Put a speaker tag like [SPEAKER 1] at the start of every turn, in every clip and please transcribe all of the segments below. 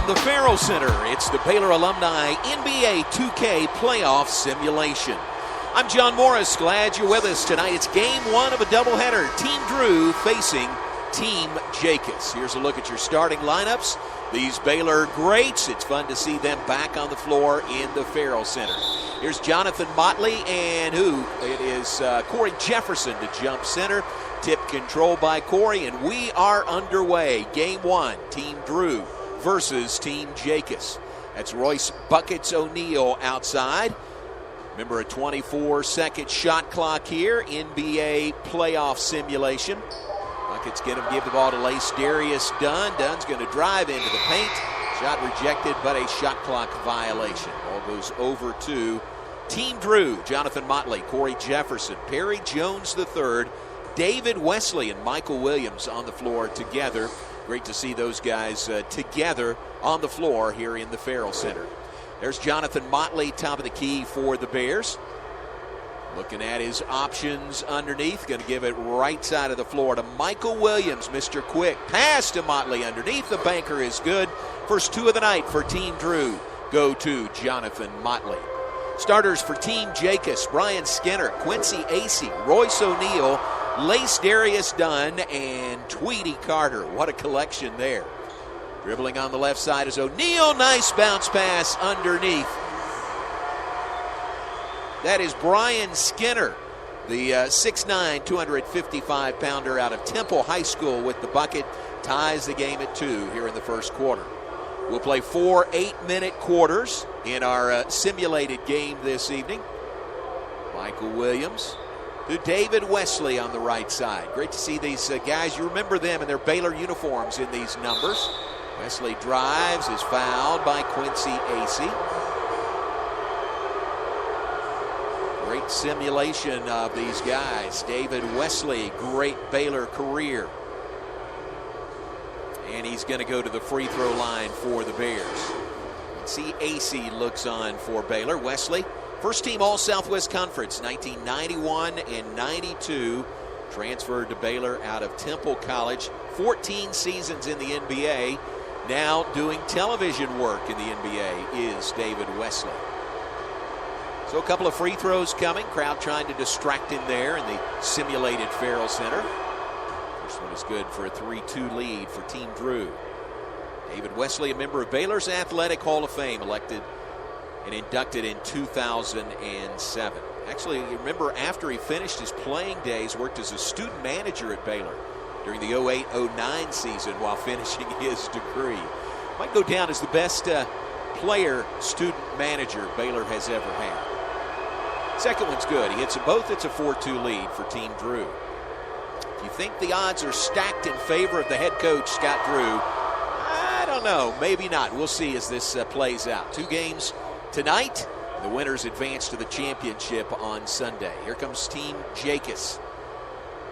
[SPEAKER 1] the Farrell Center, it's the Baylor Alumni NBA 2K playoff simulation. I'm John Morris, glad you're with us tonight. It's game one of a doubleheader. Team Drew facing Team Jakus. Here's a look at your starting lineups. These Baylor greats, it's fun to see them back on the floor in the Farrell Center. Here's Jonathan Motley and it is Corey Jefferson to jump center. Tip control by Corey, and we are underway. Game one, Team Drew versus Team Jakus. That's Royce Buckets O'Neal outside. Remember, a 24-second shot clock here, NBA playoff simulation. Buckets give the ball to Lace Darius Dunn. Dunn's going to drive into the paint. Shot rejected, but a shot clock violation. Ball goes over to Team Drew. Jonathan Motley, Corey Jefferson, Perry Jones III, David Wesley, and Michael Williams on the floor together. Great to see those guys together on the floor here in the Farrell Center. There's Jonathan Motley, top of the key for the Bears. Looking at his options underneath. Going to give it right side of the floor to Michael Williams, Mr. Quick. Pass to Motley underneath. The banker is good. First two of the night for Team Drew go to Jonathan Motley. Starters for Team Jakus: Brian Skinner, Quincy Acey, Royce O'Neal, Lace Darius Dunn, and Tweety Carter. What a collection there. Dribbling on the left side is O'Neal. Nice bounce pass underneath. That is Brian Skinner, the 6'9", 255-pounder out of Temple High School with the bucket. Ties the game at 2 here in the first quarter. We'll play 4 8-minute quarters in our simulated game this evening. Michael Williams to David Wesley on the right side. Great to see these guys. You remember them in their Baylor uniforms in these numbers. Wesley drives, is fouled by Quincy Acey. Great simulation of these guys. David Wesley, great Baylor career. And he's going to go to the free throw line for the Bears. See, Acey looks on for Baylor. Wesley, first team All-Southwest Conference, 1991 and 92. Transferred to Baylor out of Temple College. 14 seasons in the NBA. Now doing television work in the NBA is David Wesley. So a couple of free throws coming. Crowd trying to distract him there in the simulated Farrell Center. First one is good for a 3-2 lead for Team Drew. David Wesley, a member of Baylor's Athletic Hall of Fame, elected and inducted in 2007. Actually, remember, after he finished his playing days, worked as a student manager at Baylor during the 08-09 season while finishing his degree. Might go down as the best player student manager Baylor has ever had. Second one's good. He hits them both. It's a 4-2 lead for Team Drew. If you think the odds are stacked in favor of the head coach, Scott Drew, I don't know. Maybe not. We'll see as this plays out. 2 games tonight. The winners advance to the championship on Sunday. Here comes Team Jakus.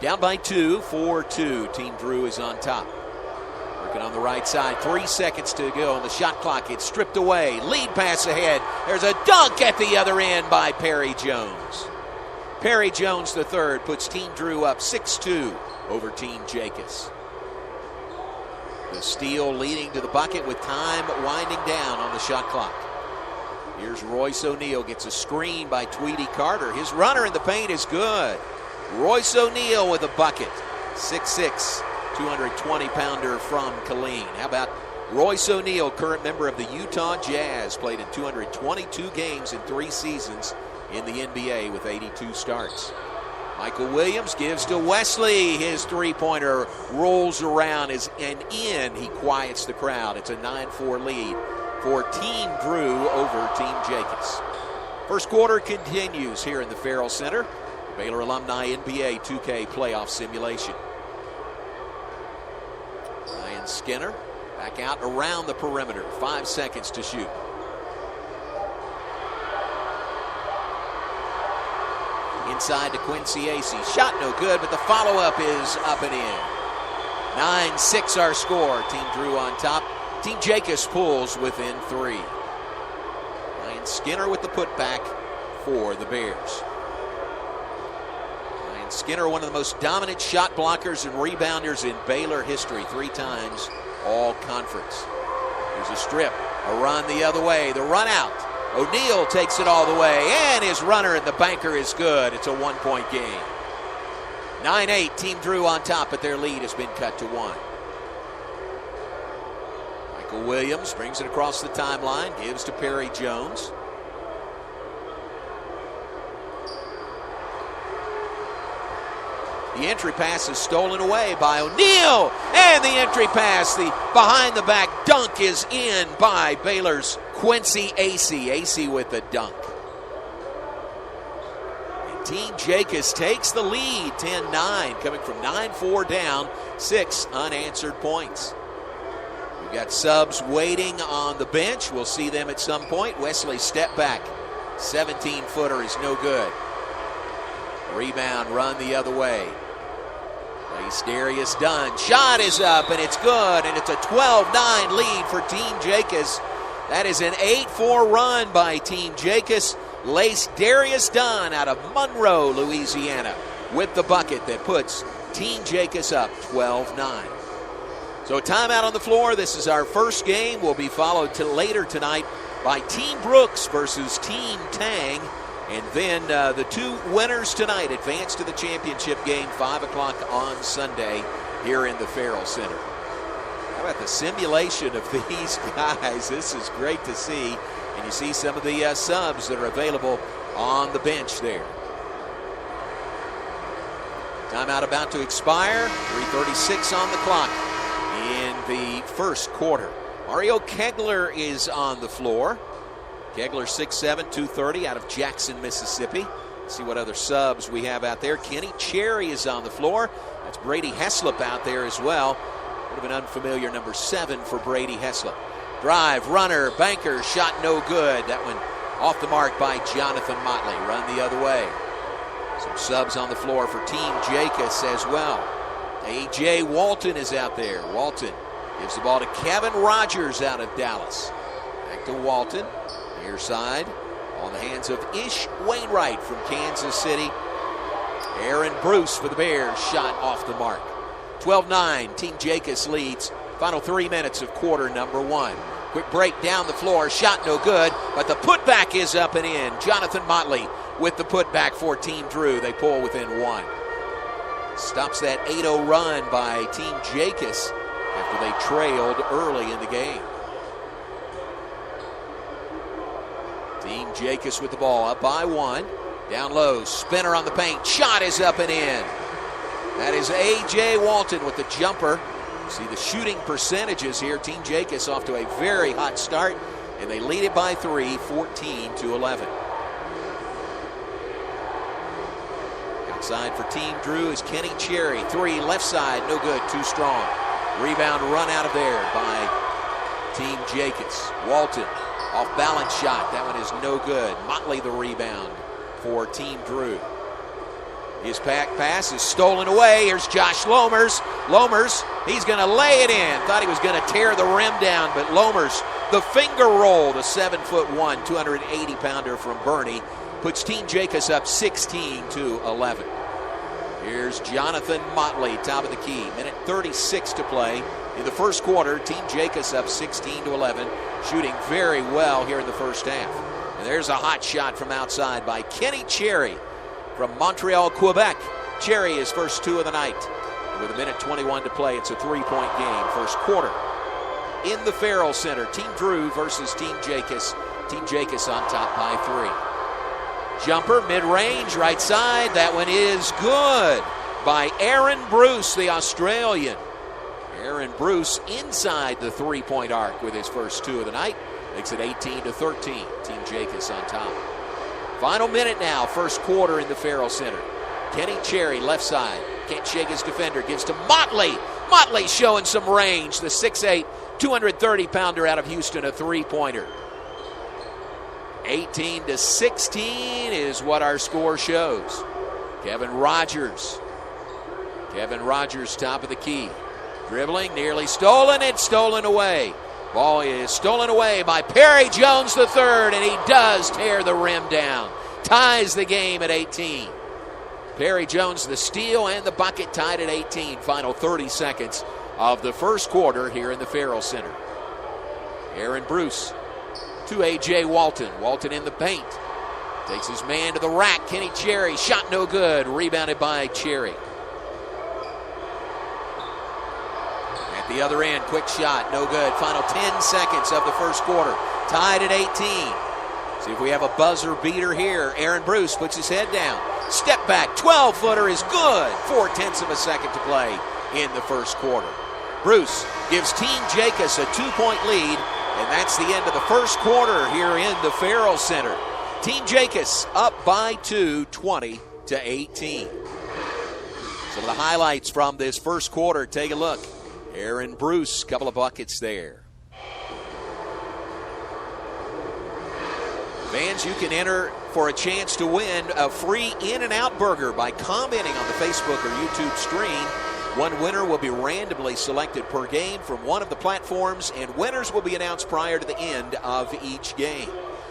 [SPEAKER 1] Down by 2, 4-2. Team Drew is on top. Working on the right side. 3 seconds to go on the shot clock. It's stripped away. Lead pass ahead. There's a dunk at the other end by Perry Jones. Perry Jones III puts Team Drew up 6-2 over Team Jakus. The steal leading to the bucket with time winding down on the shot clock. Here's Royce O'Neal, gets a screen by Tweety Carter. His runner in the paint is good. Royce O'Neal with a bucket. 6'6", 220-pounder from Killeen. How about Royce O'Neal, current member of the Utah Jazz, played in 222 games in 3 seasons in the NBA with 82 starts. Michael Williams gives to Wesley. His three-pointer rolls around and in. He quiets the crowd. It's a 9-4 lead for Team Drew over Team Jakus. First quarter continues here in the Farrell Center. Baylor Alumni NBA 2K playoff simulation. Brian Skinner back out around the perimeter. 5 seconds to shoot. Inside to Quincy Acey. Shot no good, but the follow-up is up and in. 9-6 our score. Team Drew on top. Team Jakus pulls within 3. Brian Skinner with the putback for the Bears. Brian Skinner, one of the most dominant shot blockers and rebounders in Baylor history. 3 times all conference. There's a strip, a run the other way, the run out. O'Neal takes it all the way, and his runner and the banker is good. It's a 1-point game. 9-8, Team Drew on top, but their lead has been cut to 1. Michael Williams brings it across the timeline, gives to Perry Jones. The entry pass is stolen away by O'Neal, and the entry pass, the behind-the-back dunk is in by Baylor's Quincy Acey. Acey with the dunk. And Team Jakus takes the lead, 10-9, coming from 9-4 down, 6 unanswered points. We've got subs waiting on the bench. We'll see them at some point. Wesley step back. 17-footer is no good. Rebound run the other way. Darius Dunn. Shot is up, and it's good, and it's a 12-9 lead for Team Jakus. That is an 8-4 run by Team Jakus. Lace Darius Dunn out of Monroe, Louisiana, with the bucket that puts Team Jakus up 12-9. So timeout on the floor. This is our first game. Will be followed later tonight by Team Brooks versus Team Tang. And then the two winners tonight advance to the championship game, 5 o'clock on Sunday here in the Farrell Center. How about the simulation of these guys? This is great to see. And you see some of the subs that are available on the bench there. Timeout about to expire. 3:36 on the clock in the first quarter. Mario Kegler is on the floor. Kegler 6'7", 230 out of Jackson, Mississippi. Let's see what other subs we have out there. Kenny Cherry is on the floor. That's Brady Heslop out there as well. Bit of an unfamiliar number 7 for Brady Heslop. Drive, runner, banker, shot no good. That one off the mark by Jonathan Motley. Run the other way. Some subs on the floor for Team Jakus as well. A.J. Walton is out there. Walton gives the ball to Kevin Rogers out of Dallas. Back to Walton. Near side on the hands of Ish Wainwright from Kansas City. Aaron Bruce for the Bears. Shot off the mark. 12-9. Team Jakus leads. Final 3 minutes of quarter number 1. Quick break down the floor. Shot no good, but the putback is up and in. Jonathan Motley with the putback for Team Drew. They pull within 1. Stops that 8-0 run by Team Jakus after they trailed early in the game. Team Jakus with the ball up by 1. Down low, spinner on the paint. Shot is up and in. That is A.J. Walton with the jumper. See the shooting percentages here. Team Jakus off to a very hot start, and they lead it by 3, 14-11. Outside for Team Drew is Kenny Cherry. 3, left side, no good, too strong. Rebound run out of there by Team Jakus. Walton, off balance shot, that one is no good. Motley the rebound for Team Drew. His pass is stolen away. Here's Josh Lomers. Lomers, he's going to lay it in. Thought he was going to tear the rim down, but Lomers, the finger roll, the 7'1", 280-pounder from Bernie, puts Team Jakus up 16-11. Here's Jonathan Motley, top of the key. Minute 36 to play in the first quarter. Team Jakus up 16-11, shooting very well here in the first half. And there's a hot shot from outside by Kenny Cherry from Montreal, Quebec. Cherry is first 2 of the night. And with a minute 21 to play, it's a 3-point game. First quarter in the Farrell Center. Team Drew versus Team Jakus. Team Jakus on top by 3. Jumper, mid-range, right side. That one is good by Aaron Bruce, the Australian. Aaron Bruce inside the 3-point arc with his first 2 of the night. Makes it 18-13. Team Jakus on top. Final minute now, first quarter in the Farrell Center. Kenny Cherry, left side. Can't shake his defender. Gives to Motley. Motley showing some range. The 6'8", 230-pounder out of Houston, a 3-pointer. 18-16 is what our score shows. Kevin Rogers. Kevin Rogers, top of the key. Dribbling, nearly stolen. It's stolen away. Ball is stolen away by Perry Jones III, and he does tear the rim down. Ties the game at 18. Perry Jones, the steal and the bucket, tied at 18. Final 30 seconds of the first quarter here in the Farrell Center. Aaron Bruce to A.J. Walton. Walton in the paint. Takes his man to the rack. Kenny Cherry, shot no good. Rebounded by Cherry. At the other end, quick shot, no good. Final 10 seconds of the first quarter. Tied at 18. See if we have a buzzer beater here. Aaron Bruce puts his head down. Step back, 12-footer is good. 0.4 of a second to play in the first quarter. Bruce gives Team Jakus a 2-point lead, and that's the end of the first quarter here in the Farrell Center. Team Jakus up by 2, 20-18. Some of the highlights from this first quarter, take a look. Aaron Bruce, couple of buckets there. Fans, you can enter for a chance to win a free In-N-Out burger by commenting on the Facebook or YouTube stream. One winner will be randomly selected per game from one of the platforms, and winners will be announced prior to the end of each game.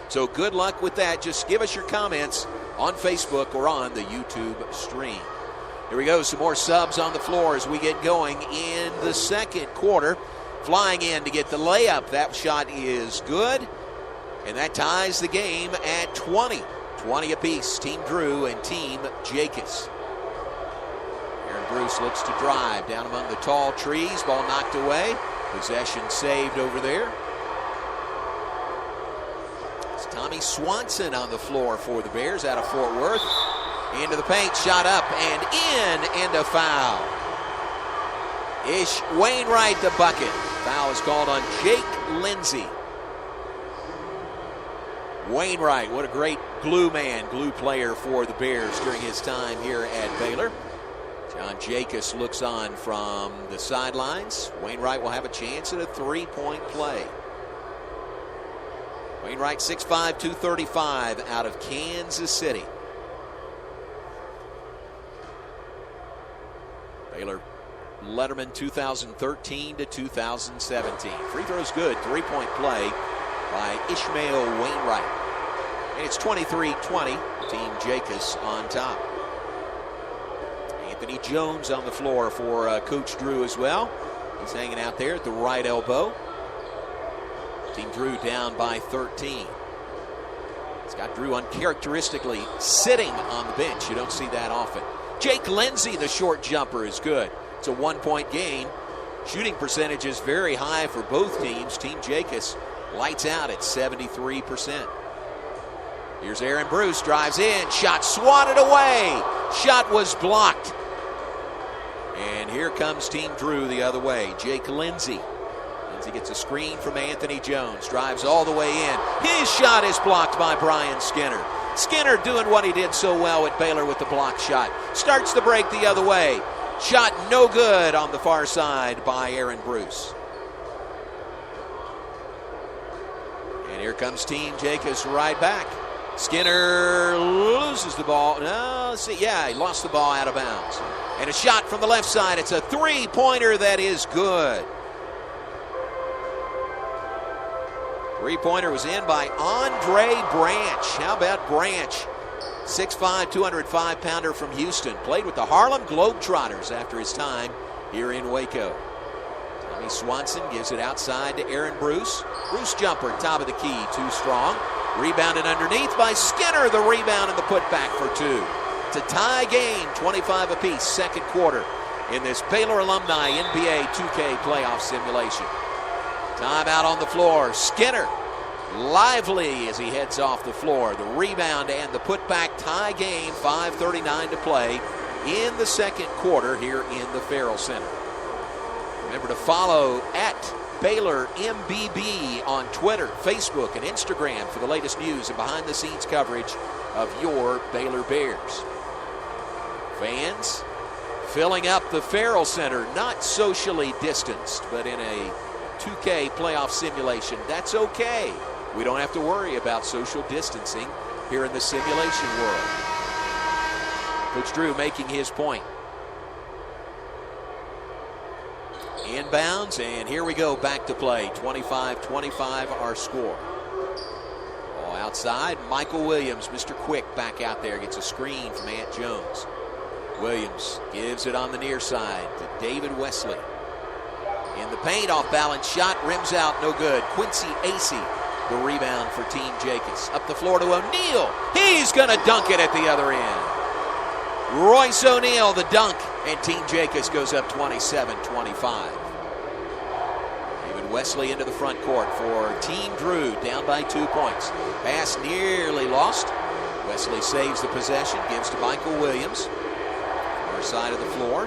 [SPEAKER 1] So good luck with that. Just give us your comments on Facebook or on the YouTube stream. Here we go. Some more subs on the floor as we get going in the second quarter. Flying in to get the layup. That shot is good. And that ties the game at 20. 20 apiece. Team Drew and Team Jakus. Aaron Bruce looks to drive down among the tall trees. Ball knocked away. Possession saved over there. It's Tommy Swanson on the floor for the Bears out of Fort Worth. Into the paint, shot up and in, and a foul. Ish Wainwright the bucket. Foul is called on Jake Lindsey. Wainwright, what a great glue man, glue player for the Bears during his time here at Baylor. John Jakus looks on from the sidelines. Wainwright will have a chance at a three-point play. Wainwright 6'5", 235 out of Kansas City. Baylor Letterman 2013 to 2017. Free throw's good. Three-point play by Ishmael Wainwright. And it's 23-20. Team Jakus on top. Anthony Jones on the floor for Coach Drew as well. He's hanging out there at the right elbow. Team Drew down by 13. It's got Drew uncharacteristically sitting on the bench. You don't see that often. Jake Lindsey, the short jumper, is good. It's a 1-point gain. Shooting percentage is very high for both teams. Team Jakus lights out at 73%. Here's Aaron Bruce, drives in, shot swatted away. Shot was blocked. And here comes Team Drew the other way. Jake Lindsey. Lindsey gets a screen from Anthony Jones, drives all the way in. His shot is blocked by Brian Skinner. Skinner doing what he did so well at Baylor with the block shot. Starts the break the other way. Shot no good on the far side by Aaron Bruce. And here comes Team Jakus right back. Skinner loses the ball. No, let's see. Yeah, he lost the ball out of bounds. And a shot from the left side. It's a three-pointer that is good. Three-pointer was in by Andre Branch. How about Branch? 6'5", 205-pounder from Houston. Played with the Harlem Globetrotters after his time here in Waco. Tommy Swanson gives it outside to Aaron Bruce. Bruce jumper, top of the key, too strong. Rebounded underneath by Skinner. The rebound and the putback for two. It's a tie game, 25 apiece, second quarter in this Baylor Alumni NBA 2K playoff simulation. Timeout on the floor. Skinner lively as he heads off the floor. The rebound and the putback, tie game, 5:39 to play in the second quarter here in the Farrell Center. Remember to follow at Baylor MBB on Twitter, Facebook, and Instagram for the latest news and behind-the-scenes coverage of your Baylor Bears. Fans filling up the Farrell Center, not socially distanced, but in a 2K playoff simulation. That's okay. We don't have to worry about social distancing here in the simulation world. Coach Drew making his point. Inbounds, and here we go, back to play. 25-25 our score. Ball outside. Michael Williams, Mr. Quick, back out there. Gets a screen from Ant Jones. Williams gives it on the near side to David Wesley. In the paint, off balance shot, rims out, no good. Quincy Acey, the rebound for Team Jakus. Up the floor to O'Neal. He's going to dunk it at the other end. Royce O'Neal, the dunk, and Team Jakus goes up 27-25. David Wesley into the front court for Team Drew, down by 2 points. Pass nearly lost. Wesley saves the possession, gives to Michael Williams. Far side of the floor.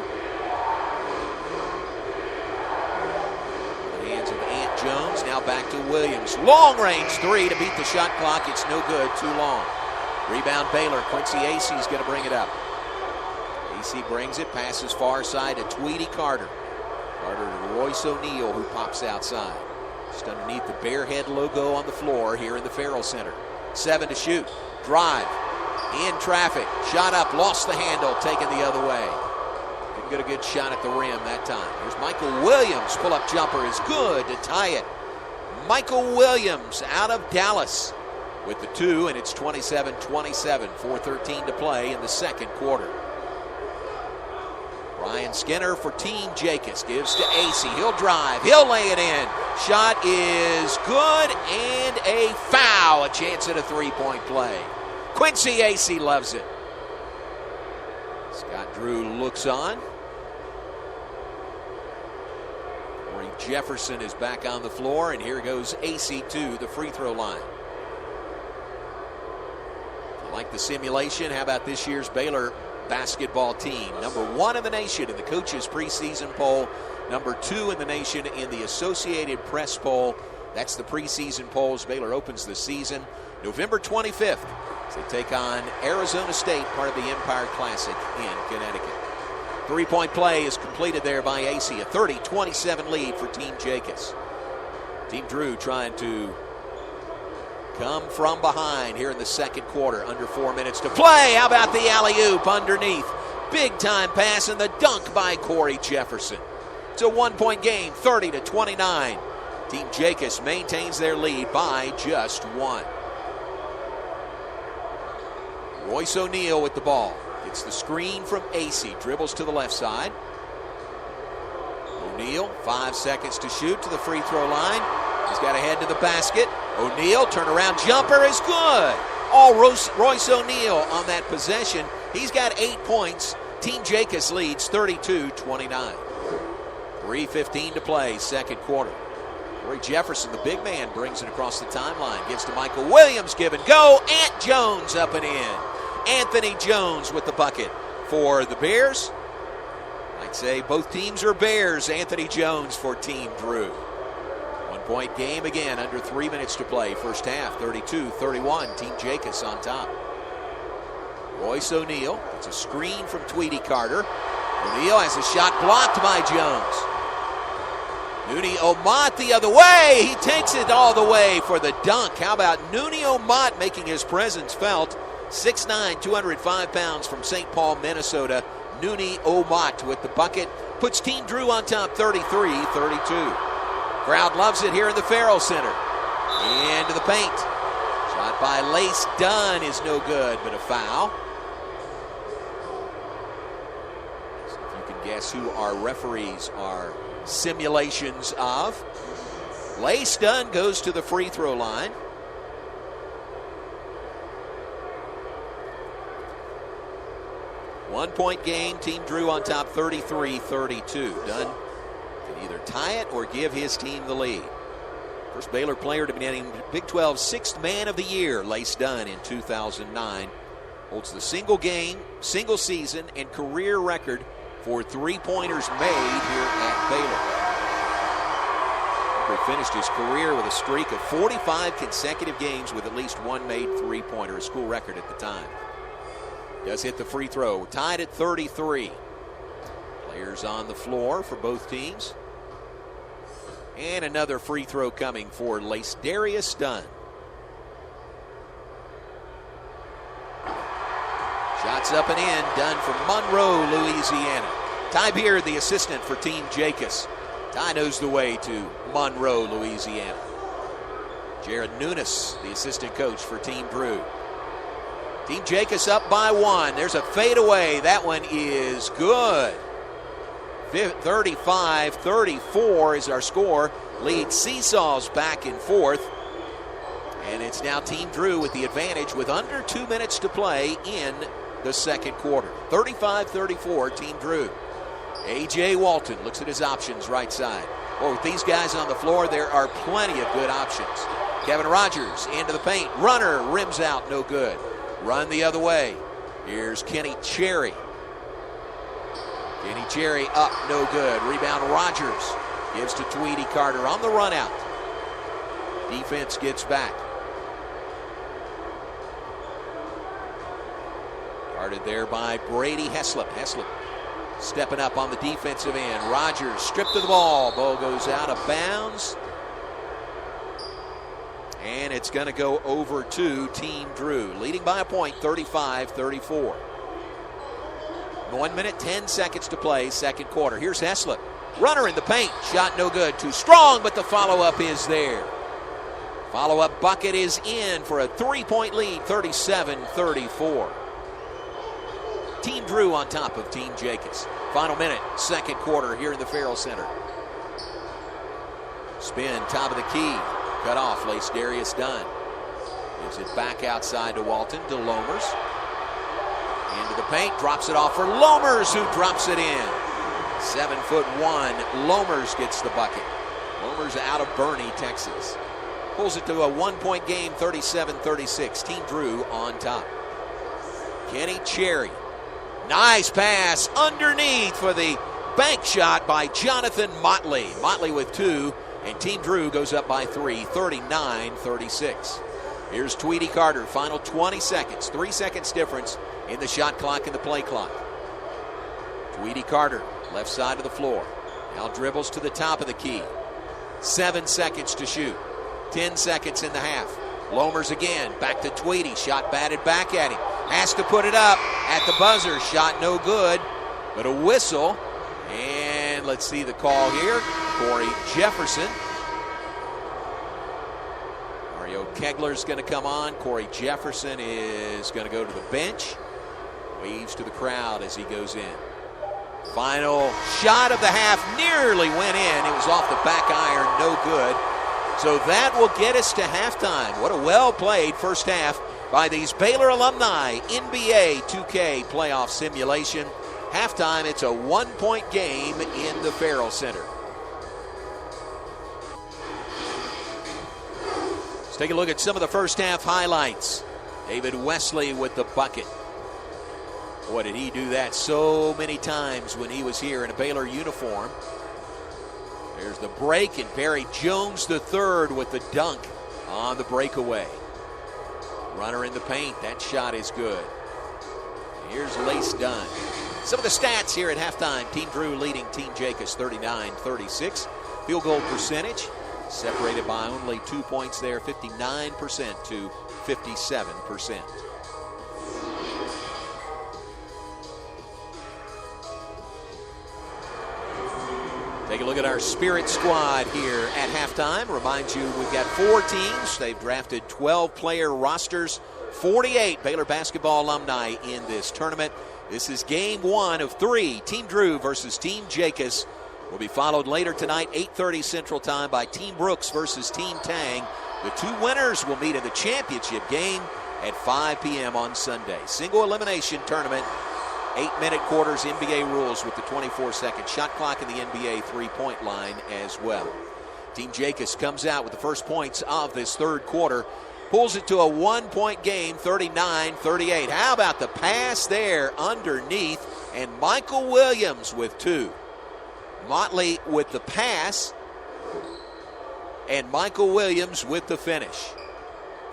[SPEAKER 1] Jones now back to Williams. Long range three to beat the shot clock. It's no good, too long. Rebound Baylor. Quincy Acey's going to bring it up. Acey brings it, passes far side to Tweedy Carter. Carter to Royce O'Neal, who pops outside. Just underneath the Bearhead logo on the floor here in the Farrell Center. 7 to shoot. Drive. In traffic. Shot up, lost the handle, taken the other way. Get a good shot at the rim that time. Here's Michael Williams. Pull-up jumper is good to tie it. Michael Williams out of Dallas with the 2, and it's 27-27. 4:13 to play in the second quarter. Ryan Skinner for Team Jakus gives to Acey. He'll drive. He'll lay it in. Shot is good, and a foul. A chance at a three-point play. Quincy Acey loves it. Scott Drew looks on. Jefferson is back on the floor, and here goes Acey to the free throw line. Like the simulation, how about this year's Baylor basketball team? Number 1 in the nation in the coaches preseason poll, number 2 in the nation in the Associated Press poll. That's the preseason polls. Baylor opens the season November 25th as they take on Arizona State, part of the Empire Classic in Connecticut. Three-point play is completed there by Acey. A 30-27 lead for Team Jakus. Team Drew trying to come from behind here in the second quarter. Under 4 minutes to play. How about the alley-oop underneath? Big-time pass and the dunk by Corey Jefferson. It's a 1-point game, 30-29. Team Jakus maintains their lead by just 1. Royce O'Neal with the ball. Gets the screen from Acey. Dribbles to the left side. O'Neal, 5 seconds to shoot to the free throw line. He's got to head to the basket. O'Neal, turnaround jumper is good. All Royce O'Neal on that possession. He's got 8 points. Team Jakus leads 32-29. 3:15 to play, second quarter. Corey Jefferson, the big man, brings it across the timeline. Gives to Michael Williams, give and go. Ant Jones up and in. Anthony Jones with the bucket for the Bears. I'd say both teams are Bears. Anthony Jones for Team Drew. 1-point game again, under 3 minutes to play. First half, 32-31. Team Jakus on top. Royce O'Neal. It's a screen from Tweedy Carter. O'Neal has a shot blocked by Jones. Nooney Omot the other way. He takes it all the way for the dunk. How about Nooney Omot making his presence felt? 6'9", 205 pounds from St. Paul, Minnesota. Nooney Omot with the bucket. Puts Team Drew on top 33-32. Crowd loves it here in the Farrell Center. Into the paint. Shot by Lace Dunn is no good, but a foul. So if you can guess who our referees are simulations of. Lace Dunn goes to the free throw line. One-point game, Team Drew on top 33-32. Dunn can either tie it or give his team the lead. First Baylor player to be named Big 12 Sixth Man of the Year, Lace Dunn in 2009. Holds the single game, single season, and career record for three-pointers made here at Baylor. He finished his career with a streak of 45 consecutive games with at least one made three-pointer, a school record at the time. Does hit the free throw, tied at 33. Players on the floor for both teams. And another free throw coming for Lace-Darius Dunn. Shots up and in, Dunn from Monroe, Louisiana. Ty Beard, the assistant for Team Jakus. Ty knows the way to Monroe, Louisiana. Jared Nunes, the assistant coach for Team Drew. Team Jakus up by 1. There's a fadeaway. That one is good. 35-34 is our score. Lead seesaws back and forth. And it's now Team Drew with the advantage with under 2 minutes to play in the second quarter. 35-34, Team Drew. A.J. Walton looks at his options right side. Well, with these guys on the floor, there are plenty of good options. Kevin Rogers into the paint. Runner rims out, no good. Run the other way. Here's Kenny Cherry. Kenny Cherry up, no good. Rebound Rogers. Gives to Tweedy Carter on the run out. Defense gets back. Guarded there by Brady Heslop. Heslop stepping up on the defensive end. Rogers stripped of the ball. Ball goes out of bounds. And it's going to go over to Team Drew. Leading by a point, 35-34. 1 minute, 10 seconds to play, second quarter. Here's Heslop. Runner in the paint. Shot no good. Too strong, but the follow-up is there. Follow-up bucket is in for a three-point lead, 37-34. Team Drew on top of Team Jakus. Final minute, second quarter here in the Farrell Center. Spin, top of the key. Cut off, Lace Darius Dunn. Gives it back outside to Walton, to Lomers. Into the paint, drops it off for Lomers, who drops it in. 7'1", Lomers gets the bucket. Lomers out of Bernie, Texas. Pulls it to a 1-point game, 37-36. Team Drew on top. Kenny Cherry. Nice pass underneath for the bank shot by Jonathan Motley. Motley with 2, and Team Drew goes up by 3, 39-36. Here's Tweedy Carter, final 20 seconds. 3 seconds difference in the shot clock and the play clock. Tweedy Carter, left side of the floor. Now dribbles to the top of the key. 7 seconds to shoot. 10 seconds in the half. Lomers again, back to Tweedy. Shot batted back at him. Has to put it up at the buzzer. Shot no good, but a whistle. And let's see the call here. Corey Jefferson. Mario Kegler's going to come on. Corey Jefferson is going to go to the bench. Waves to the crowd as he goes in. Final shot of the half nearly went in. It was off the back iron, no good. So that will get us to halftime. What a well-played first half by these Baylor Alumni NBA 2K playoff simulation. Halftime, it's a 1-point game in the Farrell Center. Let's take a look at some of the first half highlights. David Wesley with the bucket. Boy, did he do that so many times when he was here in a Baylor uniform. There's the break, and Barry Jones III with the dunk on the breakaway. Runner in the paint. That shot is good. Here's Lace Dunn. Some of the stats here at halftime. Team Drew leading Team Jakus 39-36. Field goal percentage separated by only 2 points there, 59% to 57%. Take a look at our Spirit squad here at halftime. Remind you, we've got 4 teams. They've drafted 12-player rosters, 48 Baylor basketball alumni in this tournament. This is game 1 of 3. Team Drew versus Team Jakus will be followed later tonight, 8:30 Central Time, by Team Brooks versus Team Tang. The 2 winners will meet in the championship game at 5 p.m. on Sunday. Single elimination tournament. 8-minute quarters, NBA rules with the 24-second shot clock and the NBA three-point line as well. Team Jakus comes out with the first points of this third quarter. Pulls it to a 1-point game, 39-38. How about the pass there underneath? And Michael Williams with 2. Motley with the pass. And Michael Williams with the finish.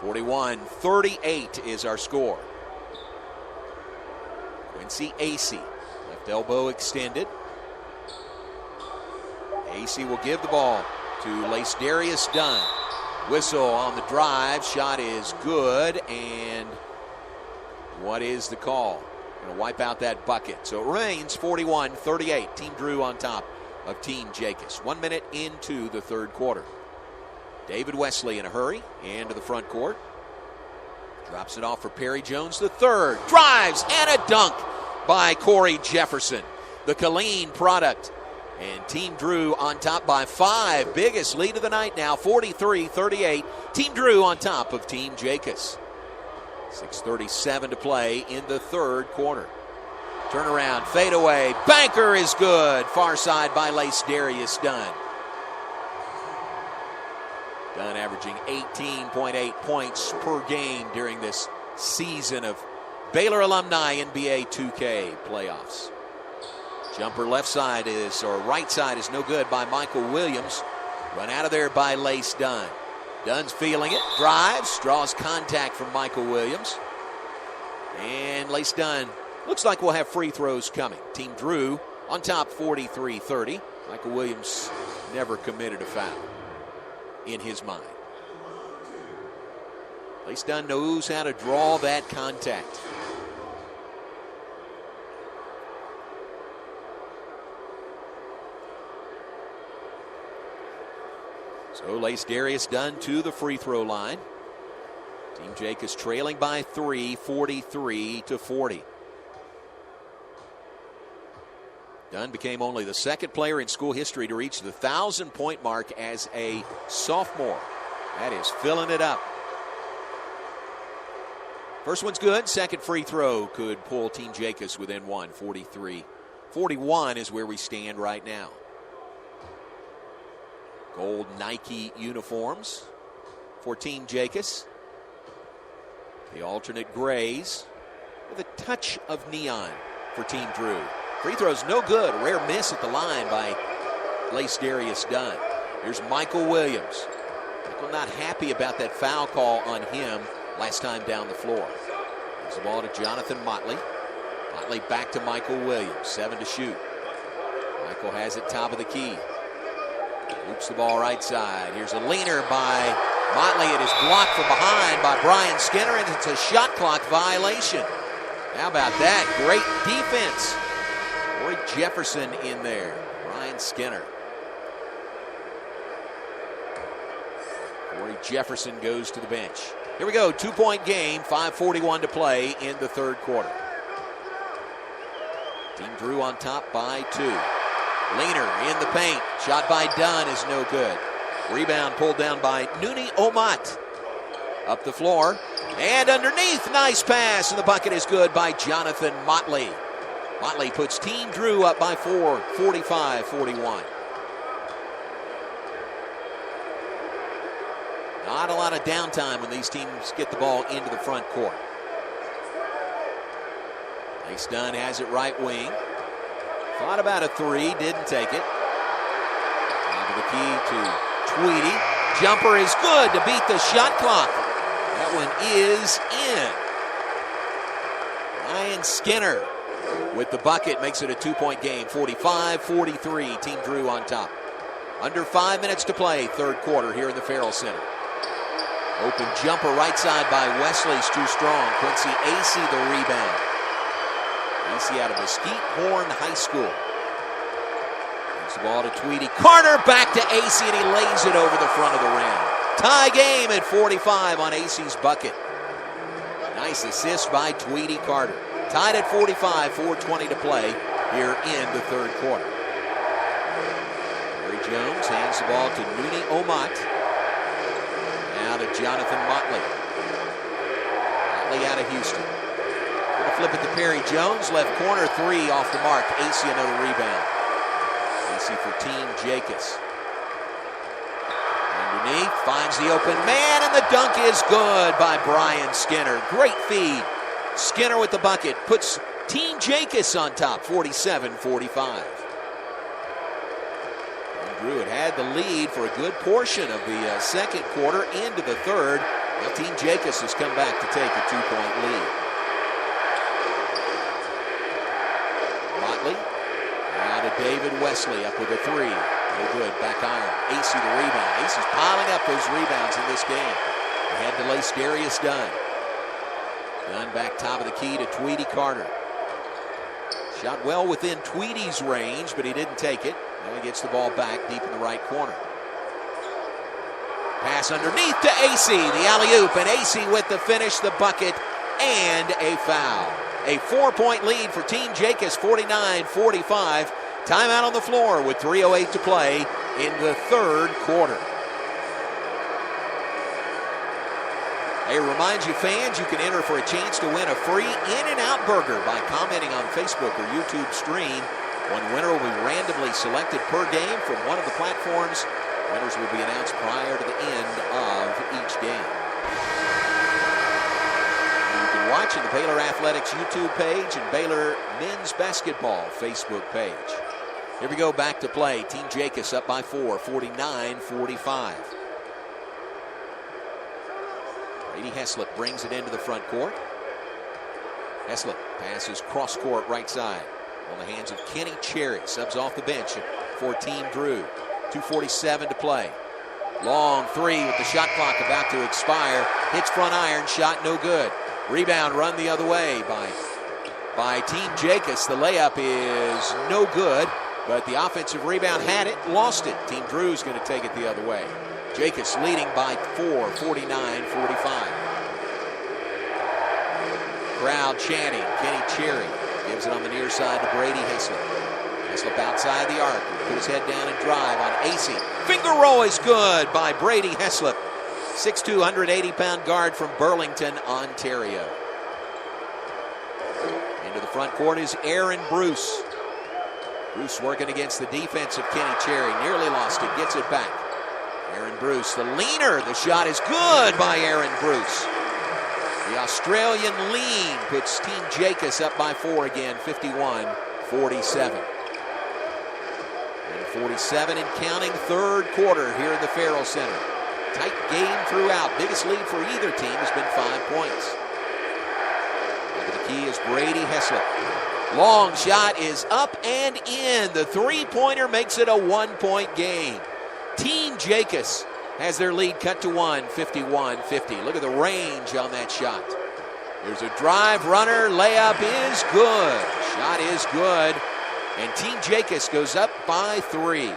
[SPEAKER 1] 41-38 is our score. Quincy Acey, left elbow extended. Acey will give the ball to Lace Darius Dunn. Whistle on the drive. Shot is good. And what is the call? Going to wipe out that bucket. So it remains 41-38. Team Drew on top of Team Jakus. 1 minute into the third quarter. David Wesley in a hurry into the front court. Drops it off for Perry Jones III. Drives and a dunk by Corey Jefferson. The Killeen product And Team Drew on top by 5. Biggest lead of the night now, 43-38. Team Drew on top of Team Jakus. 6:37 to play in the third quarter. Turnaround, fadeaway, banker is good. Far side by Lace Darius Dunn. Dunn averaging 18.8 points per game during this season of Baylor Alumni NBA 2K playoffs. Jumper left side is, or right side is no good by Michael Williams. Run out of there by Lace Dunn. Dunn's feeling it, drives, draws contact from Michael Williams. And Lace Dunn looks like we'll have free throws coming. Team Drew on top 43-30. Michael Williams never committed a foul in his mind. Lace Dunn knows how to draw that contact. So Lace Darius Dunn to the free throw line. Team Jakus trailing by 3, 43-40. Dunn became only the second player in school history to reach the 1,000-point mark as a sophomore. That is filling it up. First one's good. Second free throw could pull Team Jakus within one. 43-41 is where we stand right now. Gold Nike uniforms for Team Jakus. The alternate grays with a touch of neon for Team Drew. Free throw's no good. A rare miss at the line by Lace Darius Dunn. Here's Michael Williams. Michael not happy about that foul call on him last time down the floor. Gives the ball to Jonathan Motley. Motley back to Michael Williams. 7 to shoot. Michael has it top of the key. Oops the ball right side. Here's a leaner by Motley. It is blocked from behind by Brian Skinner, and it's a shot clock violation. How about that? Great defense. Corey Jefferson in there. Brian Skinner. Corey Jefferson goes to the bench. Here we go. 2-point game. 5:41 to play in the third quarter. Team Drew on top by 2. Leaner in the paint. Shot by Dunn is no good. Rebound pulled down by Nuni Omat. Up the floor. And underneath. Nice pass. And the bucket is good by Jonathan Motley. Motley puts Team Drew up by 4. 45-41. Not a lot of downtime when these teams get the ball into the front court. Lace Dunn has it right wing. Thought about a 3, didn't take it. Top of the key to Tweedy. Jumper is good to beat the shot clock. That one is in. Brian Skinner with the bucket makes it a 2-point game. 45-43, Team Drew on top. Under 5 minutes to play, third quarter here in the Farrell Center. Open jumper right side by Wesley's too strong. Quincy Acey the rebound. Acey out of Mesquite Horn High School. Gives the ball to Tweedy. Carter back to Acey, and he lays it over the front of the rim. Tie game at 45 on Acey's bucket. Nice assist by Tweedy Carter. Tied at 45, 4:20 to play here in the third quarter. Barry Jones hands the ball to Nuni Omat. Now to Jonathan Motley. Motley out of Houston. Gonna flip it to Perry Jones. Left corner 3 off the mark. Acey another rebound. Acey for Team Jakus. Underneath, finds the open man, and the dunk is good by Brian Skinner. Great feed. Skinner with the bucket puts Team Jakus on top, 47-45. Drew had the lead for a good portion of the second quarter into the third. Now Team Jakus has come back to take a 2-point lead. Motley, now to David Wesley, up with a 3. No good, back iron. Acey the rebound. Acey's piling up those rebounds in this game. Ahead to Lace Darius Dunn. Dunn back top of the key to Tweedy Carter. Shot well within Tweedy's range, but he didn't take it. Now he gets the ball back deep in the right corner. Pass underneath to Acey, the alley-oop, and Acey with the finish, the bucket, and a foul. A 4-point lead for Team Jakus, 49-45. Timeout on the floor with 3:08 to play in the third quarter. Hey, remind you fans, you can enter for a chance to win a free In-N-Out burger by commenting on Facebook or YouTube stream. One winner will be randomly selected per game from one of the platforms. Winners will be announced prior to the end of each game. You can watch in the Baylor Athletics YouTube page and Baylor Men's Basketball Facebook page. Here we go, back to play. Team Jakus up by 4, 49-45. Brady Heslop brings it into the front court. Heslop passes cross court right side on the hands of Kenny Cherry. Subs off the bench for Team Drew. 2:47 to play. Long three with the shot clock about to expire. Hits front iron, shot no good. Rebound run the other way by Team Jakus. The layup is no good, but the offensive rebound had it, lost it. Team Drew's going to take it the other way. Jakus leading by 4, 49-45. Crowd chanting. Kenny Cherry gives it on the near side to Brady Heslop. Heslop outside the arc. Put his head down and drive on AC. Finger roll is good by Brady Heslop. 6'2", 180-pound guard from Burlington, Ontario. Into the front court is Aaron Bruce. Bruce working against the defense of Kenny Cherry. Nearly lost it. Gets it back. Aaron Bruce, the leaner. The shot is good by Aaron Bruce. The Australian lean puts Team Jakus up by 4 again, 51-47. And 47 and counting, third quarter here in the Farrell Center. Tight game throughout. Biggest lead for either team has been 5 points. Over the key is Brady Heslop. Long shot is up and in. The three-pointer makes it a 1-point game. Team Jakus has their lead cut to 1, 51-50. Look at the range on that shot. There's a drive runner. Layup is good. Shot is good. And Team Jakus goes up by 3.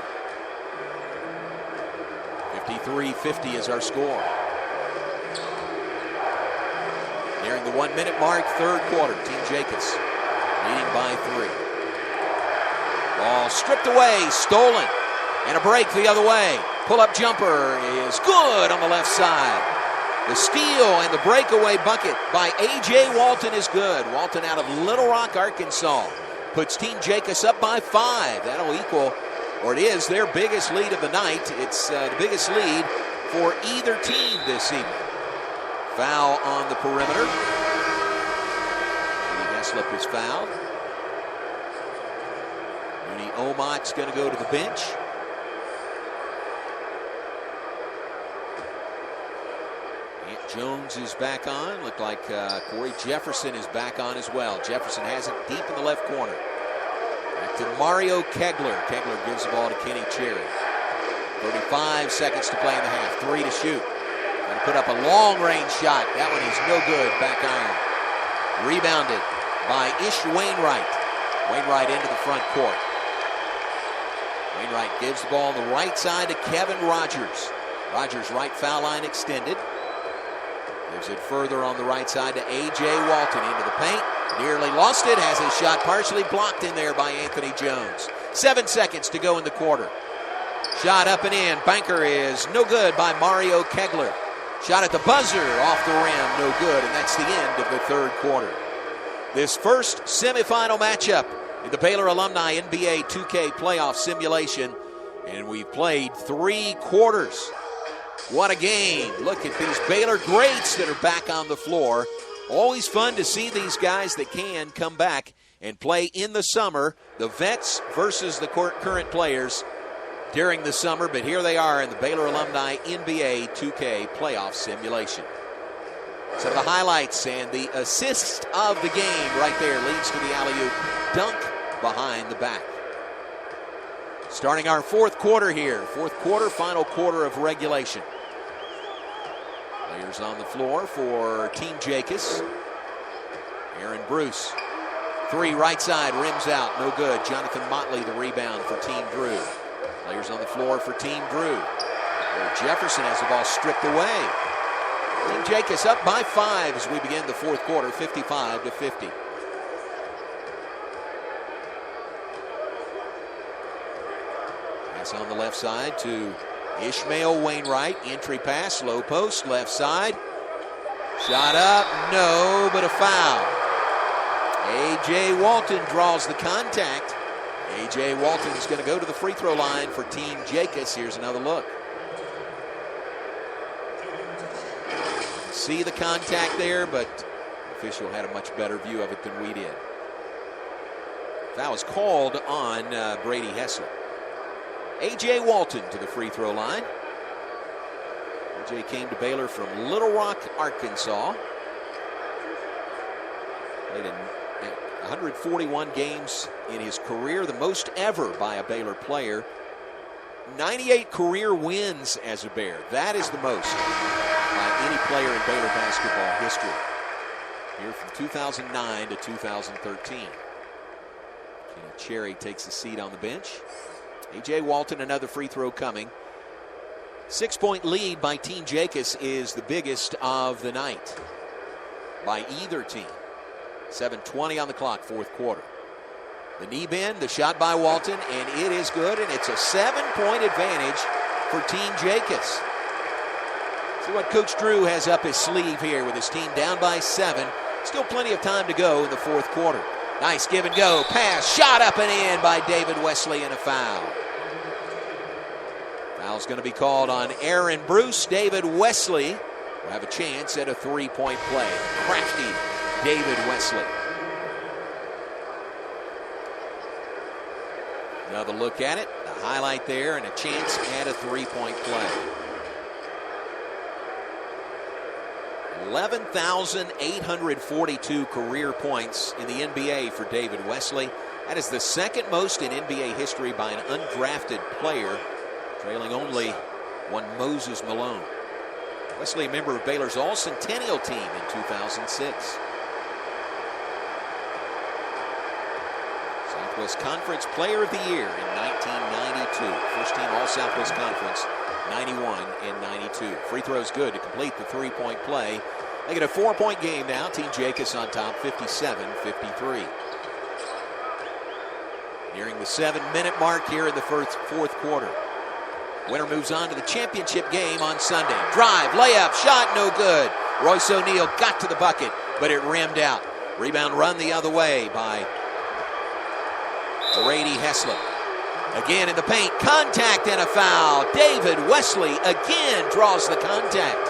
[SPEAKER 1] 53-50 is our score. Nearing the 1-minute mark, third quarter. Team Jakus leading by 3. Ball stripped away, stolen. And a break the other way. Pull-up jumper is good on the left side. The steal and the breakaway bucket by A.J. Walton is good. Walton out of Little Rock, Arkansas. Puts Team Jakus up by 5. That'll equal, or it is, their biggest lead of the night. It's the biggest lead for either team this evening. Foul on the perimeter. Heslop is fouled. Mooney Omott's going to go to the bench. Jones is back on. Looked like Corey Jefferson is back on as well. Jefferson has it deep in the left corner. Back to Mario Kegler. Kegler gives the ball to Kenny Cherry. 35 seconds to play in the half. 3 to shoot. Going to put up a long-range shot. That one is no good. Back iron. Rebounded by Ish Wainwright. Wainwright into the front court. Wainwright gives the ball on the right side to Kevin Rogers. Rogers right foul line extended. Gives it further on the right side to A.J. Walton into the paint. Nearly lost it. Has his shot partially blocked in there by Anthony Jones. 7 seconds to go in the quarter. Shot up and in. Banker is no good by Mario Kegler. Shot at the buzzer off the rim. No good. And that's the end of the third quarter. This first semifinal matchup in the Baylor Alumni NBA 2K playoff simulation. And we've played 3 quarters. What a game. Look at these Baylor greats that are back on the floor. Always fun to see these guys that can come back and play in the summer. The vets versus the current players during the summer. But here they are in the Baylor Alumni NBA 2K playoff simulation. Some of the highlights and the assist of the game right there leads to the alley-oop dunk behind the back. Starting our fourth quarter here. Fourth quarter, final quarter of regulation. Players on the floor for Team Jakus. Aaron Bruce. 3 right side, rims out, no good. Jonathan Motley the rebound for Team Drew. Players on the floor for Team Drew. Jefferson has the ball stripped away. Team Jakus up by 5 as we begin the fourth quarter, 55-50. Pass on the left side to Ishmael Wainwright. Entry pass, low post, left side. Shot up, no, but a foul. A.J. Walton draws the contact. A.J. Walton is going to go to the free throw line for Team Jakus. Here's another look. See the contact there, but the official had a much better view of it than we did. Foul was called on Brady Hessler. A.J. Walton to the free throw line. A.J. came to Baylor from Little Rock, Arkansas. Played in 141 games in his career, the most ever by a Baylor player. 98 career wins as a Bear. That is the most by any player in Baylor basketball history. Here from 2009 to 2013. Kenny Cherry takes a seat on the bench. A.J. Walton, another free throw coming. 6-point lead by Team Jakus is the biggest of the night by either team. 7:20 on the clock, fourth quarter. The knee bend, the shot by Walton, and it is good, and it's a 7-point advantage for Team Jakus. See what Coach Drew has up his sleeve here with his team down by 7. Still plenty of time to go in the fourth quarter. Nice give and go, pass, shot up and in by David Wesley, and a foul. Foul's going to be called on Aaron Bruce. David Wesley will have a chance at a 3-point play. Crafty David Wesley. Another look at it, the highlight there, and a chance at a 3-point play. 11,842 career points in the NBA for David Wesley. That is the second most in NBA history by an undrafted player, trailing only one Moses Malone. Wesley, a member of Baylor's All-Centennial team in 2006. Southwest Conference Player of the Year in 1992. First team All-Southwest Conference, 91 and 92. Free throw's good to complete the 3-point play. They get a 4-point game now. Team Jakus on top, 57-53. Nearing the 7-minute mark here in the fourth quarter. Winner moves on to the championship game on Sunday. Drive, layup, shot, no good. Royce O'Neal got to the bucket, but it rimmed out. Rebound run the other way by Brady Hessler. Again in the paint, contact and a foul. David Wesley again draws the contact.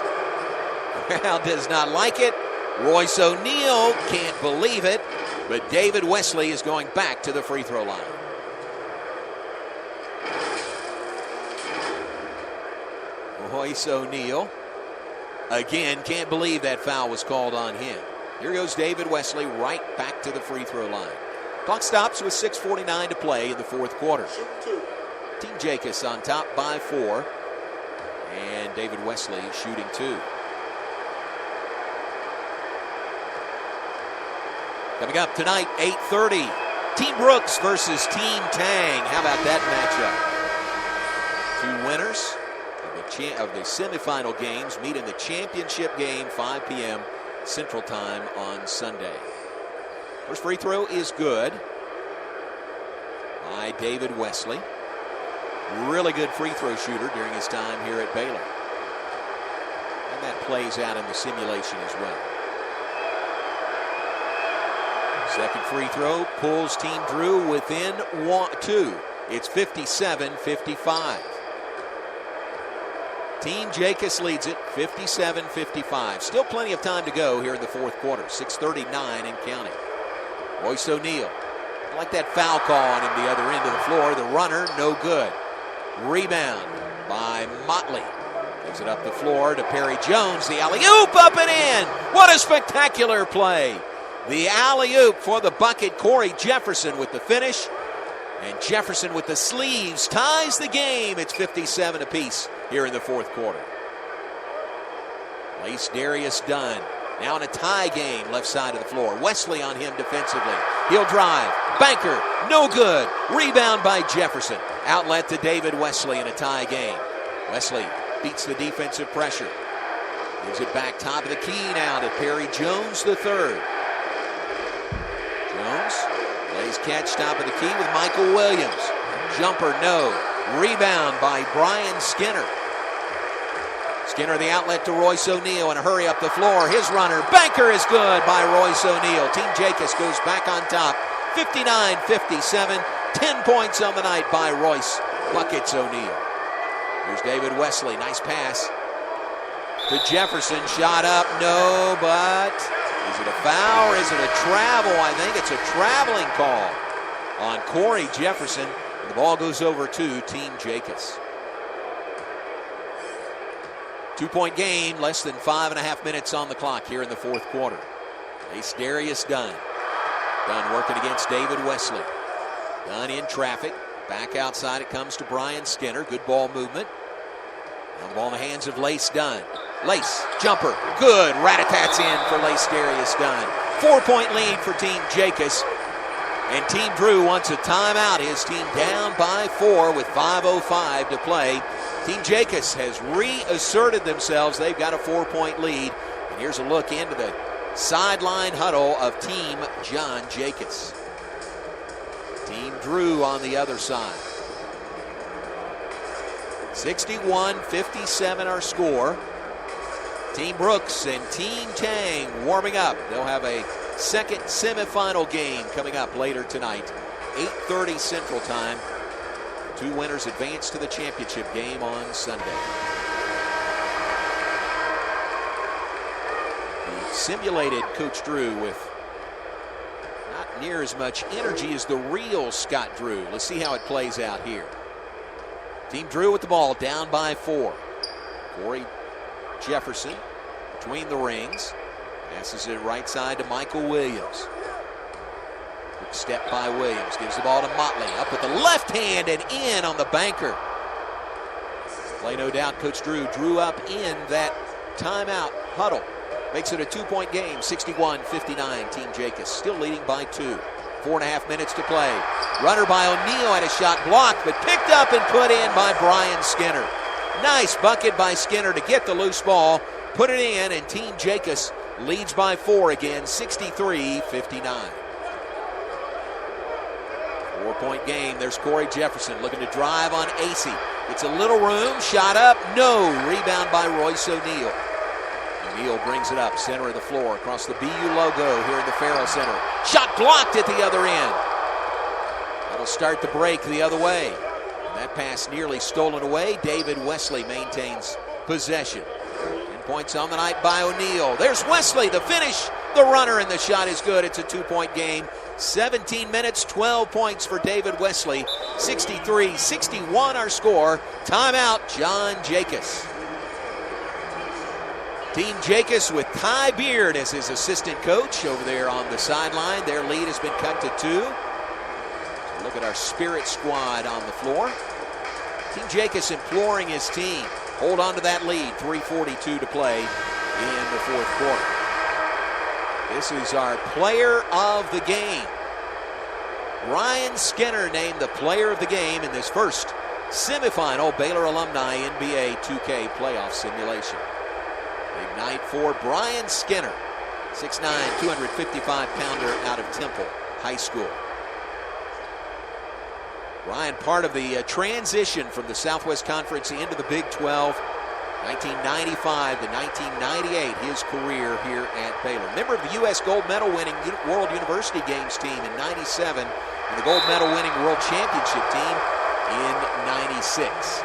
[SPEAKER 1] Crowd does not like it. Royce O'Neal can't believe it, but David Wesley is going back to the free throw line. Royce O'Neal again can't believe that foul was called on him. Here goes David Wesley right back to the free throw line. Clock stops with 6:49 to play in the fourth quarter. Team Jakus on top by 4. And David Wesley shooting 2. Coming up tonight, 8:30. Team Brooks versus Team Tang. How about that matchup? Two winners of the semifinal games meet in the championship game, 5 p.m. Central Time on Sunday. First free throw is good by David Wesley. Really good free throw shooter during his time here at Baylor. And that plays out in the simulation as well. Second free throw pulls Team Drew within 2. It's 57-55. Team Jakus leads it 57-55. Still plenty of time to go here in the fourth quarter. 6:39 and counting. Royce O'Neal. I like that foul call on him the other end of the floor. The runner, no good. Rebound by Motley. Gives it up the floor to Perry Jones. The alley-oop up and in. What a spectacular play. The alley-oop for the bucket. Corey Jefferson with the finish. And Jefferson with the sleeves ties the game. It's 57 apiece here in the fourth quarter. Lace Darius Dunn. Now in a tie game, left side of the floor. Wesley on him defensively. He'll drive. Banker, no good. Rebound by Jefferson. Outlet to David Wesley in a tie game. Wesley beats the defensive pressure. Gives it back top of the key now to Perry Jones III. Jones plays catch top of the key with Michael Williams. Jumper, no. Rebound by Brian Skinner. Skinner the outlet to Royce O'Neal and a hurry up the floor. His runner, banker is good by Royce O'Neal. Team Jakus goes back on top, 59-57. 10 points on the night by Royce Buckets O'Neal. Here's David Wesley, nice pass to Jefferson. Shot up, no, but is it a foul or is it a travel? I think it's a traveling call on Corey Jefferson. And the ball goes over to Team Jakus. 2-point game, less than 5.5 minutes on the clock here in the fourth quarter. Ace Darius Dunn. Dunn working against David Wesley. Dunn in traffic. Back outside it comes to Brian Skinner. Good ball movement. Now the ball in the hands of Lace Dunn. Lace, jumper, good. Rat-a-tats in for Lace Darius Dunn. 4-point lead for Team Jakus. And Team Drew wants a timeout. His team down by 4 with 5:05 to play. Team Jakus has reasserted themselves. They've got a 4-point lead. And here's a look into the sideline huddle of Team John Jakus. Team Drew on the other side. 61-57 our score. Team Brooks and Team Tang warming up. They'll have a second semifinal game coming up later tonight. 8:30 Central Time. 2 winners advance to the championship game on Sunday. The simulated Coach Drew with not near as much energy as the real Scott Drew. Let's see how it plays out here. Team Drew with the ball, down by 4. Corey Jefferson between the rings. Passes it right side to Michael Williams. Quick step by Williams. Gives the ball to Motley. Up with the left hand and in on the banker. Play no doubt Coach Drew drew up in that timeout huddle. Makes it a 2-point game. 61-59. Team Jakus still leading by 2. 4.5 minutes to play. Runner by O'Neal had a shot blocked, but picked up and put in by Brian Skinner. Nice bucket by Skinner to get the loose ball, put it in, and Team Jakus leads by 4 again, 63-59. 4-point game. There's Corey Jefferson looking to drive on AC. It's a little room, shot up, no. Rebound by Royce O'Neal. O'Neal brings it up, center of the floor, across the BU logo here in the Farrell Center. Shot blocked at the other end. That'll start the break the other way. And that pass nearly stolen away. David Wesley maintains possession. 10 points on the night by O'Neal. There's Wesley, the finish, the runner, and the shot is good. It's a 2-point game. 17 minutes, 12 points for David Wesley. 63-61 our score. Timeout, John Jakus. Team Jakus with Ty Beard as his assistant coach over there on the sideline. Their lead has been cut to 2. So look at our Spirit squad on the floor. Team Jakus imploring his team. Hold on to that lead. 3:42 to play in the fourth quarter. This is our player of the game. Brian Skinner named the player of the game in this first semifinal Baylor Alumni NBA 2K playoff simulation. Big night for Brian Skinner, 6'9", 255-pounder out of Temple High School. Brian, part of the transition from the Southwest Conference into the Big 12, 1995 to 1998, his career here at Baylor. Member of the U.S. gold medal winning World University Games team in 97 and the gold medal winning World Championship team in 96.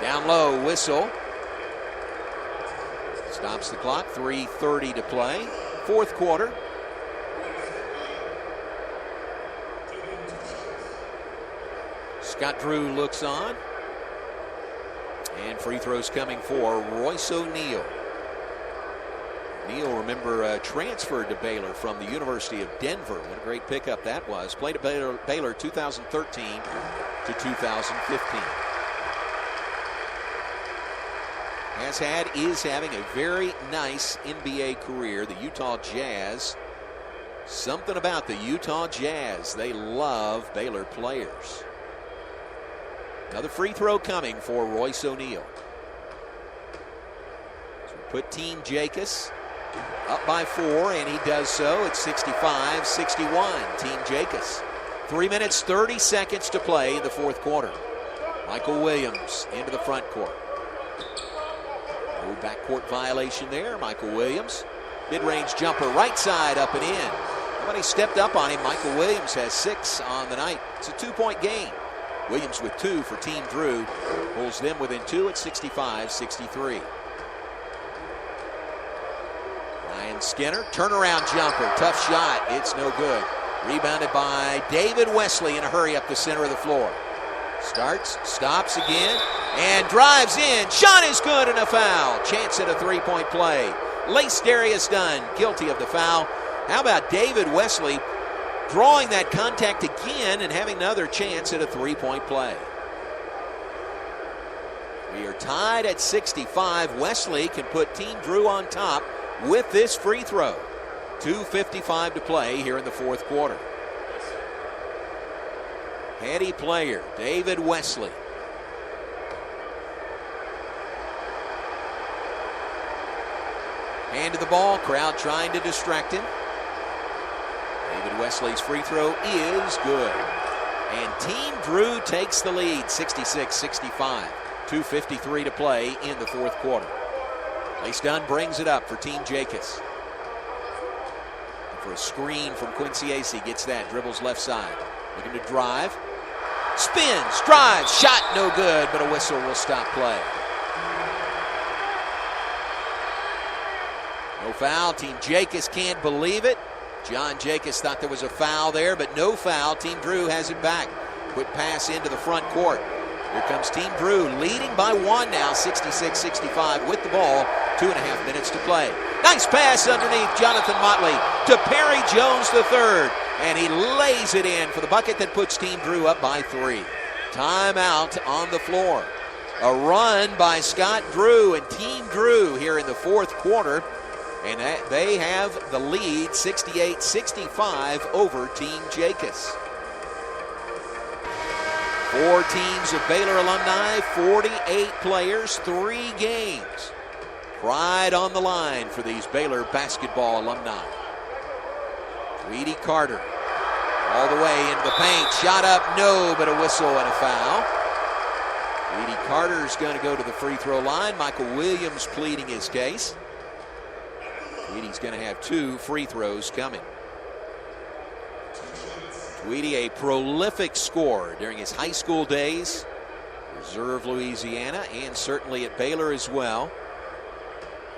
[SPEAKER 1] Down low, whistle. Stops the clock, 3:30 to play. Fourth quarter. Scott Drew looks on. And free throws coming for Royce O'Neal. O'Neal, remember, transferred to Baylor from the University of Denver. What a great pickup that was. Played at Baylor 2013 to 2015. Is having a very nice NBA career. The Utah Jazz. Something about the Utah Jazz. They love Baylor players. Another free throw coming for Royce O'Neal. So we put Team Jakus up by 4, and he does so. It's 65-61. Team Jakus. 3 minutes, 30 seconds to play in the fourth quarter. Michael Williams into the front court. No backcourt violation there. Michael Williams. Mid-range jumper, right side, up and in. Nobody stepped up on him. Michael Williams has 6 on the night. It's a 2-point game. Williams with 2 for Team Drew. Pulls them within 2 at 65-63. Ryan Skinner, turnaround jumper, tough shot. It's no good. Rebounded by David Wesley in a hurry up the center of the floor. Starts, stops again, and drives in. Shot is good and a foul. Chance at a 3-point play. Lace Darius Dunn guilty of the foul. How about David Wesley drawing that contact again and having another chance at a 3-point play? We are tied at 65. Wesley can put Team Drew on top with this free throw. 2:55 to play here in the fourth quarter. Heady player, David Wesley. Handed the ball, crowd trying to distract him. David Wesley's free throw is good. And Team Drew takes the lead, 66-65. 2:53 to play in the fourth quarter. Lace Dunn brings it up for Team Jakus. For a screen from Quincy Acey, gets that, dribbles left side. Looking to drive. Spins, drives, shot no good, but a whistle will stop play. No foul. Team Jakus can't believe it. John Jakus thought there was a foul there, but no foul. Team Drew has it back. Quick pass into the front court. Here comes Team Drew, leading by 1 now, 66-65 with the ball. 2.5 minutes to play. Nice pass underneath Jonathan Motley to Perry Jones III. And he lays it in for the bucket that puts Team Drew up by 3. Timeout on the floor. A run by Scott Drew and Team Drew here in the fourth quarter. And they have the lead 68-65 over Team Jakus. 4 teams of Baylor alumni, 48 players, 3 games. Pride on the line for these Baylor basketball alumni. Tweedy Carter all the way into the paint. Shot up, no, but a whistle and a foul. Tweedy Carter's going to go to the free throw line. Michael Williams pleading his case. Tweedy's going to have 2 free throws coming. Tweedy, a prolific scorer during his high school days. Reserve Louisiana and certainly at Baylor as well.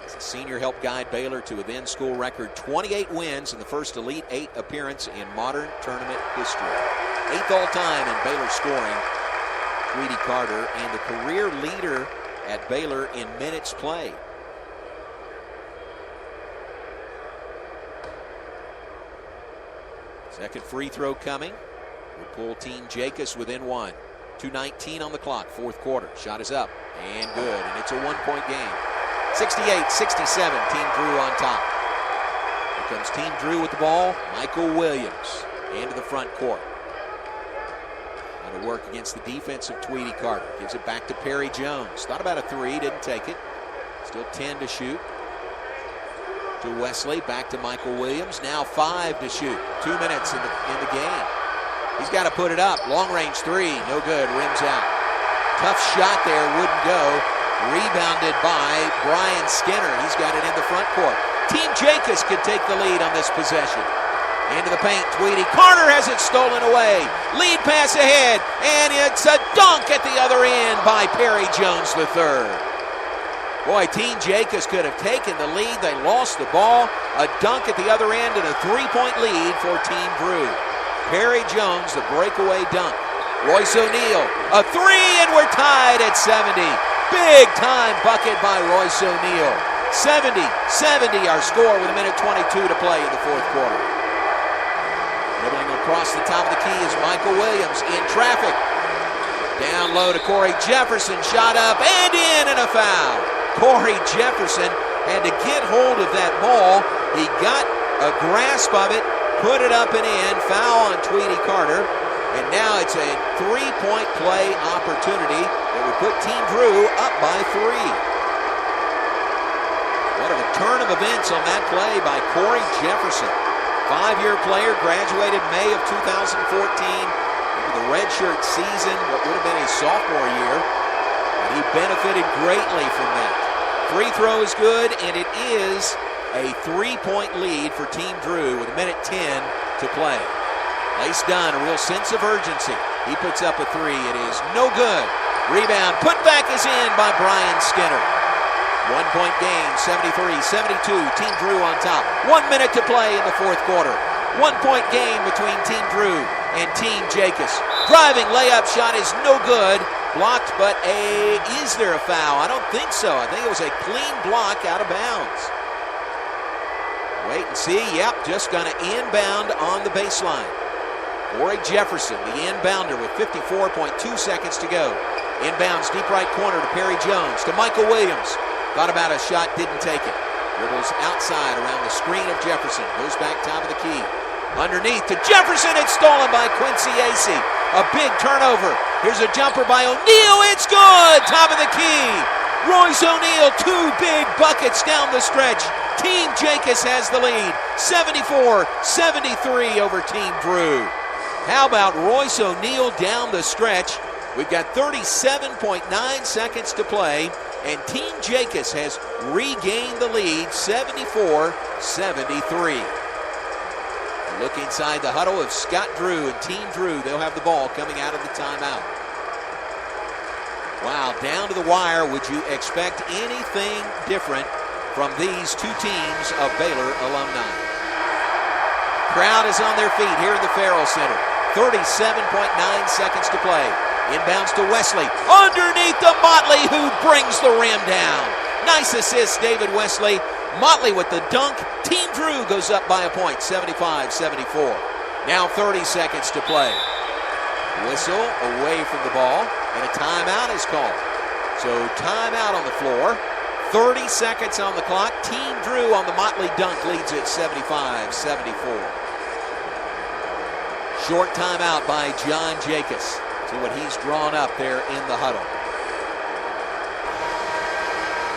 [SPEAKER 1] As a senior, helped guide Baylor to a then school record 28 wins in the first Elite 8 appearance in modern tournament history. 8th all-time in Baylor scoring, Tweedy Carter, and the career leader at Baylor in minutes played. Second free throw coming. Will pull Team Jakus within 1. 2:19 on the clock, fourth quarter. Shot is up and good, and it's a 1-point game. 68-67, Team Drew on top. Here comes Team Drew with the ball. Michael Williams into the front court. Trying to work against the defense of Tweedy Carter. Gives it back to Perry Jones. Thought about a 3, didn't take it. Still 10 to shoot. To Wesley, back to Michael Williams. Now 5 to shoot. 2 minutes in the game. He's got to put it up. Long range 3, no good. Rims out. Tough shot there, wouldn't go. Rebounded by Brian Skinner. He's got it in the front court. Team Jakus could take the lead on this possession. Into the paint, Tweedy Carter has it stolen away. Lead pass ahead, and it's a dunk at the other end by Perry Jones III. Boy, Team Jakus could have taken the lead. They lost the ball. A dunk at the other end and a 3-point lead for Team Drew. Perry Jones, the breakaway dunk. Royce O'Neal, a 3, and we're tied at 70. Big time bucket by Royce O'Neal. 70-70 our score with 1:22 to play in the fourth quarter. Dribbling across the top of the key is Michael Williams in traffic. Down low to Corey Jefferson. Shot up and in, and a foul. Corey Jefferson had to get hold of that ball. He got a grasp of it, put it up and in. Foul on Tweedy Carter. And now it's a 3-point play opportunity that would put Team Drew up by 3. What a turn of events on that play by Corey Jefferson. 5-year player, graduated May of 2014. with a redshirt season, what would have been his sophomore year. And he benefited greatly from that. Free throw is good, and it is a 3-point lead for Team Drew with 1:10 to play. Lace Dunn, a real sense of urgency. He puts up a three. It is no good. Rebound, put back is in by Brian Skinner. 1-point game, 73-72. Team Drew on top. 1 minute to play in the fourth quarter. 1-point game between Team Drew and Team Jakus. Driving layup shot is no good. Blocked, but is there a foul? I don't think so. I think it was a clean block out of bounds. Wait and see. Yep, just going to inbound on the baseline. Corey Jefferson, the inbounder, with 54.2 seconds to go. Inbounds deep right corner to Perry Jones, to Michael Williams. Thought about a shot, didn't take it. Dribbles outside around the screen of Jefferson. Goes back top of the key. Underneath to Jefferson. It's stolen by Quincy Acey. A big turnover. Here's a jumper by O'Neal. It's good. Top of the key. Royce O'Neal, 2 big buckets down the stretch. Team Jakus has the lead. 74-73 over Team Drew. How about Royce O'Neal down the stretch? We've got 37.9 seconds to play, and Team Jakus has regained the lead, 74-73. Look inside the huddle of Scott Drew and Team Drew. They'll have the ball coming out of the timeout. Wow, down to the wire. Would you expect anything different from these two teams of Baylor alumni? Crowd is on their feet here in the Farrell Center. 37.9 seconds to play. Inbounds to Wesley. Underneath to Motley, who brings the rim down. Nice assist, David Wesley. Motley with the dunk. Team Drew goes up by a point, 75-74. Now 30 seconds to play. Whistle away from the ball, and a timeout is called. So timeout on the floor. 30 seconds on the clock. Team Drew on the Motley dunk leads it 75-74. Short timeout by John Jakus. See what he's drawn up there in the huddle.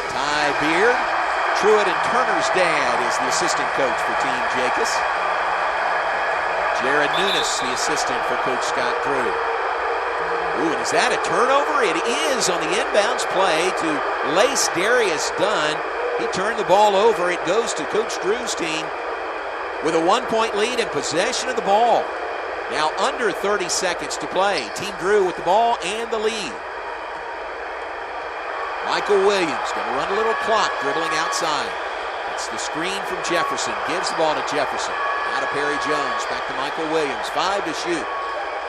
[SPEAKER 1] Ty Beard, Truett and Turner's dad, is the assistant coach for Team Jakus. Jared Nunes, the assistant for Coach Scott Drew. Ooh, and is that a turnover? It is on the inbounds play to Lace Darius Dunn. He turned the ball over. It goes to Coach Drew's team with a 1-point lead and possession of the ball. Now under 30 seconds to play. Team Drew with the ball and the lead. Michael Williams going to run a little clock, dribbling outside. It's the screen from Jefferson. Gives the ball to Jefferson. Now to Perry Jones. Back to Michael Williams. 5 to shoot.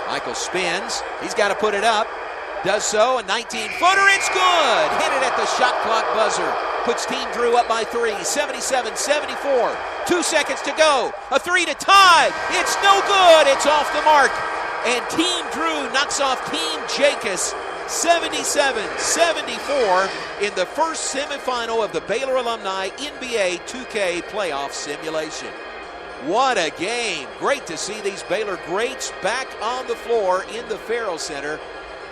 [SPEAKER 1] Michael spins. He's got to put it up. Does so. A 19-footer. It's good. Hit it at the shot clock buzzer. Puts Team Drew up by 3. 77-74. 2 seconds to go. A 3 to tie. It's no good. It's off the mark. And Team Drew knocks off Team Jakus 77-74 in the first semifinal of the Baylor Alumni NBA 2K playoff simulation. What a game. Great to see these Baylor greats back on the floor in the Farrell Center.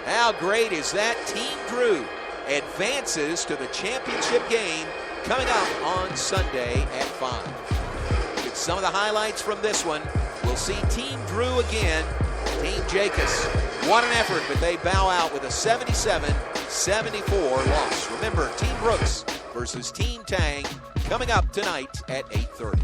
[SPEAKER 1] How great is that? Team Drew advances to the championship game coming up on Sunday at 5. Get some of the highlights from this one. We'll see Team Drew again. Team Jakus, what an effort, but they bow out with a 77-74 loss. Remember, Team Brooks versus Team Tang coming up tonight at 8:30.